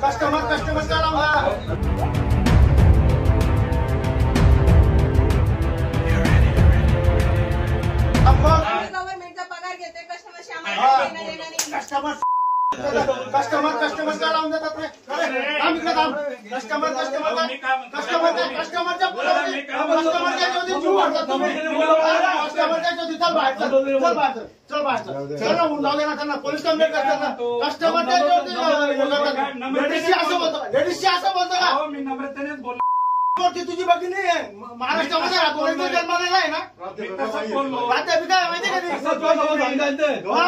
Customer का गव्हर्नमेंटचा पगार घेते कस्टमरशी आम्हाला कस्टमर का लावून देतात रे कस्टमरच्या जीव वाढतात तुम्ही कस्टमरच्या चल बाहेर चल त्यांना पोलीस कंप्लेंट करतात ना कस्टमरच्या लेडीजशी असं बोलतो का मी नम्रतेनेच बोललो तुझी भगिनी आहे महाराष्ट्रामध्ये जन्मालेला आहे ना प्राध्यापिका माहिती का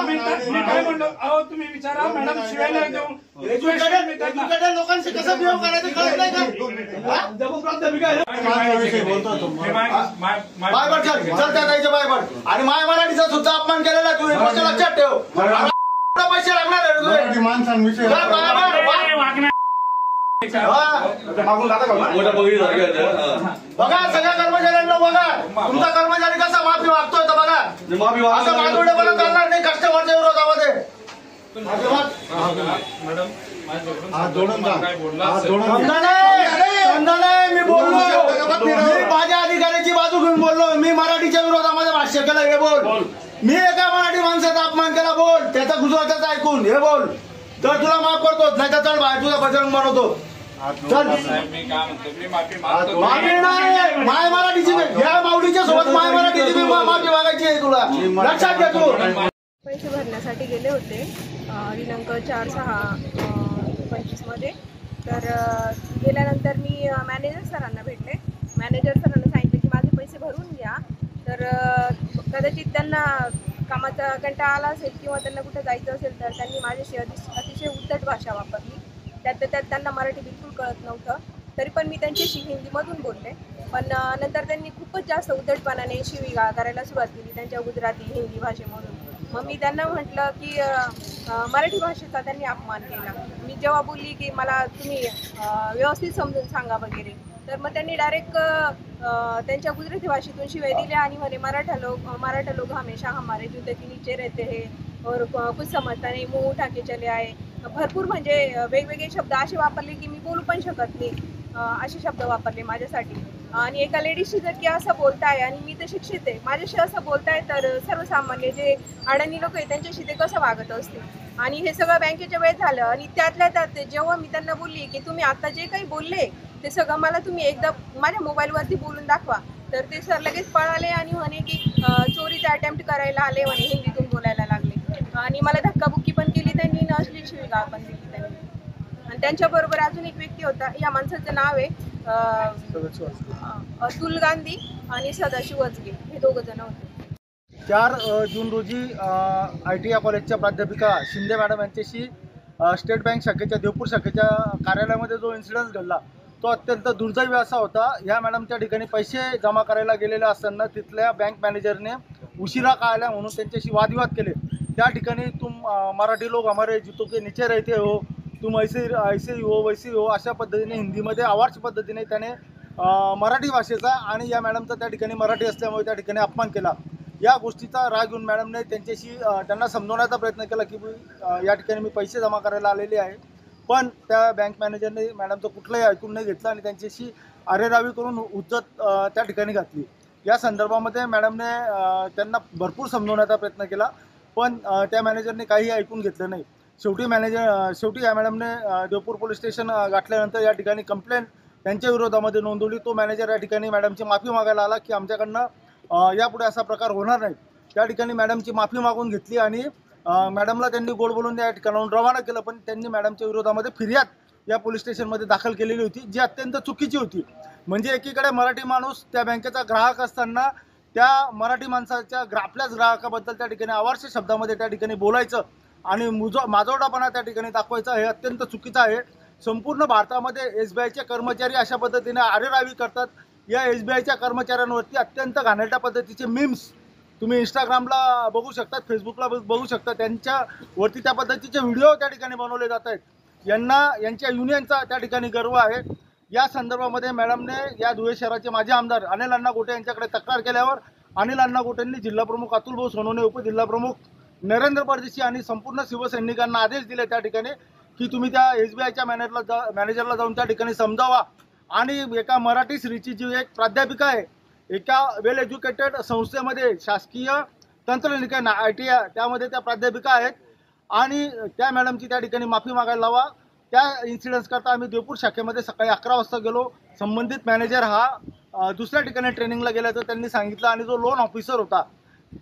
मी काय म्हणलो अहो तुम्ही विचारा मॅडम शिवायला देऊन एज्युकेटेड लोकांशी कसं बिहेव करायचं कळत नाही का बायबट चल त्या जायचं बायबट आणि माय मराठीचा सुद्धा अपमान केलेला तू लक्षात ठेव पैसे लागणार माणसांविषयी बघा सगळ्या कर्मचाऱ्यांना बघा तुमचा कर्मचारी कसा माफी मागतोय तर बघा असं मागवडेपणा करणार नाही कस्टमरच्या विरोधामध्ये मी बोललो मी माझ्या अधिकाऱ्याची बाजू घेऊन बोललो मी मराठीच्या विरोधामध्ये भाष्य केलं हे बोल मी एका मराठी माणसाचा अपमान केला बोल त्याचा गुजराताचं ऐकून हे बोल तर तुला माफ करतो नाही तर चल बाहेर तुझा बजरंग बनवतो माफी नाही माय मराठीची या माऊलीच्या सोबत माय मराठीची माफी मागायची आहे तुला लक्षात घे तू पैसे भरण्यासाठी गेले होते दिनांक 4/6/25 मध्ये तर गेल्यानंतर मी मॅनेजर सरांना भेटले मॅनेजर सरांना सांगितलं की माझे पैसे भरून घ्या तर कदाचित त्यांना कामाचा कंटाळा आला असेल किंवा त्यांना कुठे जायचं असेल तर त्यांनी माझ्याशी अतिशय उद्धट भाषा वापरली त्यात त्यांना मराठी बिलकुल कळत नव्हतं तरी पण मी त्यांच्याशी हिंदीमधून बोलले पण नंतर त्यांनी खूपच जास्त उद्धटपणाने शिवीगाळ करायला सुरुवात केली त्यांच्या गुजराती हिंदी भाषेमधून मग मी त्यांना म्हटलं की मराठी भाषेचा त्यांनी अपमान केला मी जेव्हा बोलली की मला तुम्ही व्यवस्थित समजून सांगा वगैरे तर मग त्यांनी डायरेक्ट त्यांच्या गुजराती भाषेतून शिवाय दिल्या आणि म्हणे मराठा लोग हमेशा हमारे जूते के नीचे रहते हैं और कुछ समजता नहीं मुंह उठा के चले आए भरपूर म्हणजे वेगवेगळे शब्द असे वापरले की मी बोलू पण शकत नाही असे शब्द वापरले माझ्यासाठी आणि एका लेडीजशी जर की असं बोलताय आणि मी तर शिक्षित आहे माझ्याशी असं बोलताय तर सर्वसामान्य जे अडाणी लोक आहे त्यांच्याशी ते कसं वागत असते आणि हे सगळं बँकेच्या वेळेत झालं आणि त्यातल्या त्यात जेव्हा मी त्यांना बोलली की तुम्ही आता जे काही बोलले ते सगळं मला तुम्ही एकदा माझ्या मोबाईलवरती बोलून दाखवा तर ते सर लगेच पळाले आणि म्हणे की चोरीचा अटेम्प्ट करायला आले म्हणे हिंदीतून बोलायला लागले आणि मला धक्काबुक्की पण केली त्यांनी अश्लील शिवीगाळ पण दिली त्यांनी आणि त्यांच्याबरोबर अजून एक व्यक्ती होता या माणसाचं नाव आहे अतुल गांधी आणि सदाशिव वजगे हे दोघं जण होते 4 जून रोजी ITI कॉलेजच्या प्राध्यापिका शिंदे मॅडम यांच्याशी स्टेट बँक शाखेच्या देवपूर शाखेच्या कार्यालयामध्ये जो इन्सिडन्स घडला तो अत्यंत दुर्दैवी असा होता ह्या मॅडम त्या ठिकाणी पैसे जमा करायला गेलेल्या असताना तिथल्या बँक मॅनेजरने उशिरा का आल्या म्हणून त्यांच्याशी वादविवाद केले त्या ठिकाणी तुम मराठी लोक हमारे जूतों के नीचे रहते हो तुम ऐसे ही हो वैसे हो अशा पद्धतीने हिंदीमध्ये आवाज पद्धतीने त्याने मराठी भाषेचा आणि या मॅडमचा त्या ठिकाणी मराठी असल्यामुळे त्या ठिकाणी अपमान केला या गोष्टीचा राग घेऊन मॅडमने त्यांना समजवण्याचा प्रयत्न केला की या ठिकाणी मी पैसे जमा करायला आलेले आहे पण त्या बँक मॅनेजरने मॅडमचं कुठलंही ऐकून नाही घेतलं आणि त्यांच्याशी अरेरावी करून उज्जत त्या ठिकाणी घातली या संदर्भामध्ये मॅडमने त्यांना भरपूर समजवण्याचा प्रयत्न केला पण त्या मॅनेजरने काही ऐकून घेतलं नाही शेवटी या मॅडमने देवपूर पोलीस स्टेशन गाठल्यानंतर या ठिकाणी कंप्लेंट त्यांच्या विरोधामध्ये नोंदवली तो मॅनेजर या ठिकाणी मॅडमची माफी मागायला आला की आमच्याकडनं यापुढे असा प्रकार होणार नाही त्या ठिकाणी मॅडमची माफी मागून घेतली आणि मॅडमला त्यांनी गोड बोलून या ठिकाणाहून रवाना केलं पण त्यांनी मॅडमच्या विरोधामध्ये फिर्याद या पोलीस स्टेशनमध्ये दाखल केलेली होती जी अत्यंत चुकीची होती म्हणजे एकीकडे मराठी माणूस त्या बँकेचा ग्राहक असताना त्या मराठी माणसाच्या आपल्याच ग्राहकाबद्दल त्या ठिकाणी आवारशी शब्दामध्ये त्या ठिकाणी बोलायचं आणि माजोरडापणा त्या ठिकाणी दाखवायचं हे अत्यंत चुकीचं आहे संपूर्ण भारतामध्ये SBIचे कर्मचारी अशा पद्धतीने आरेरावी करतात या SBIच्या कर्मचाऱ्यांवरती अत्यंत घाणेरड्या पद्धतीचे मीम्स तुम्ही इंस्टाग्रामला बघू शकता फेसबुकला बघू शकता त्यांच्यावरती त्या पद्धतीचे व्हिडिओ त्या ठिकाणी बनवले जात आहेत यांच्या युनियनचा त्या ठिकाणी गर्व आहे या संदर्भामध्ये मॅडमने या धुळे शहराचे माजी आमदार अनिल अण्णा गोटे यांच्याकडे तक्रार केल्यावर अनिल अण्णा गोटेंनी जिल्हाप्रमुख अतुल भाऊ सोनवणे उपजिल्हाप्रमुख नरेंद्र परदेशी आणि संपूर्ण शिवसैनिकांना आदेश दिले त्या ठिकाणी की तुम्ही त्या SBIच्या मॅनेजरला जाऊन त्या ठिकाणी समजावा. आणि एका मराठी श्रीची जी एक प्राध्यापिका आहे, एका वेल एज्युकेटेड संस्थेमध्ये शासकीय तंत्रनिकेतन ITI त्यामध्ये त्या प्राध्यापिका आहेत आणि त्या मॅडमची त्या ठिकाणी माफी मागायला लावा. त्या इन्सिडन्स करता आम्ही देवपूर शाखेमध्ये सकाळी 11 वाजता गेलो. संबंधित मॅनेजर हा दुसऱ्या ठिकाणी ट्रेनिंगला गेल्याचं त्यांनी सांगितलं आणि जो लोन ऑफिसर होता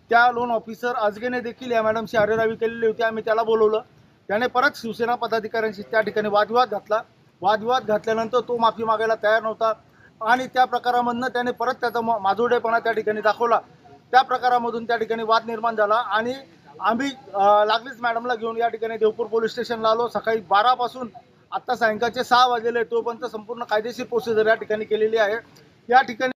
त्या लोन ऑफिसर अजगेने देखील या मॅडमशी अरेरावी केलेली होती. आम्ही त्याला बोलवलं. त्याने परत शिवसेना पदाधिकाऱ्यांशी त्या ठिकाणी वादविवाद घातला. वादविवाद घातल्यानंतर तो माफी मागायला तयार नव्हता आणि त्या प्रकारामधनं त्याने परत त्याचा माजोडेपणा त्या ठिकाणी दाखवला. त्या प्रकारामधून त्या ठिकाणी वाद निर्माण झाला आणि आम्ही लागलीच मॅडमला घेऊन या ठिकाणी देवपूर पोलीस स्टेशनला आलो. सकाळी 12 पासून आत्ता सायंकाळचे 6 वाजलेले तोपर्यंत संपूर्ण कायदेशीर प्रोसिजर या ठिकाणी केलेली आहे. या ठिकाणी